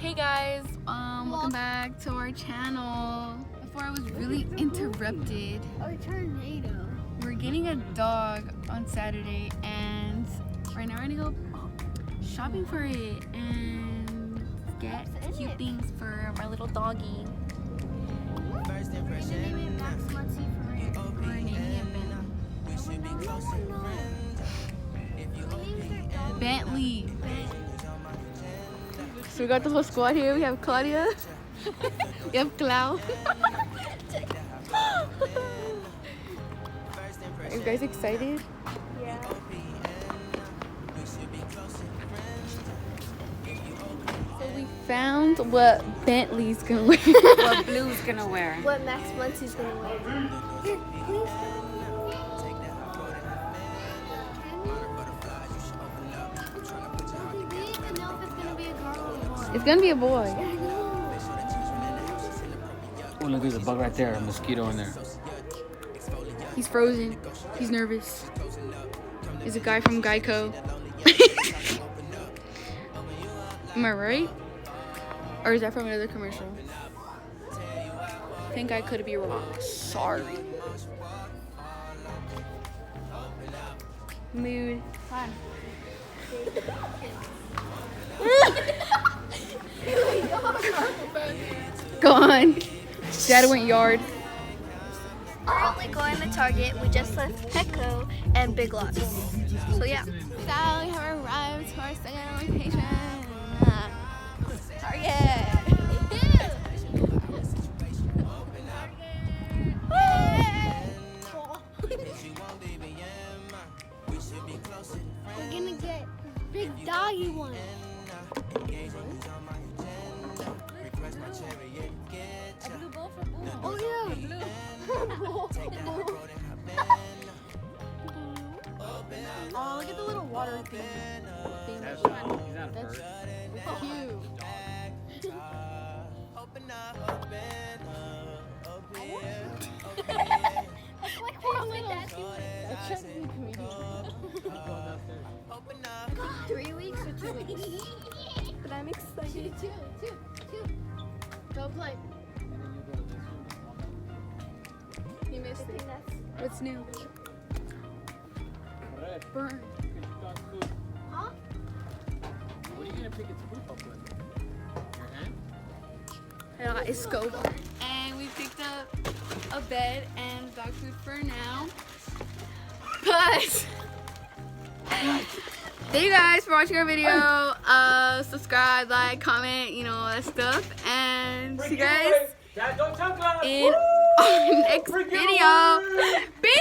Hey guys, welcome back to our channel. Before I was really interrupted, A tornado. we're getting a dog on Saturday, and right now we're gonna go shopping for it and get What's in cute it? things for my little doggy. First impression. We're naming it Bentley. So we got the whole squad here. We have Claudia. We have Clau. Are you guys excited? Yeah. So we found what Bentley's gonna wear. What Blue's gonna wear? What Max Muncie's gonna wear? Here, please. We need to know if it's gonna be a girl or a boy. It's gonna be a boy. Oh, look, there's a bug right there, a mosquito in there. He's frozen. He's nervous. He's a guy from Geico. Am I right? Or is that from another commercial? I think I could be wrong. Sorry. Mood. Fun. Go on. Dad went yard. Currently going to Target. We just left Petco and Big Lots. So yeah. So we have arrived to our second location. Target. We're gonna get big doggy one. Oh yeah. Oh, look at the little water thing. He's not a bird. Cute. Like we're little. 3 weeks or 2 weeks? But I'm excited. Two. Go play. You missed it. What's new? Burn. Huh? What are you gonna pick its poop up with? Your hand? I got a scope. And we picked up a bed and dog food for now. But thank you guys for watching our video. Subscribe, like, comment, you know, all that stuff. And see you guys in our next video. Peace.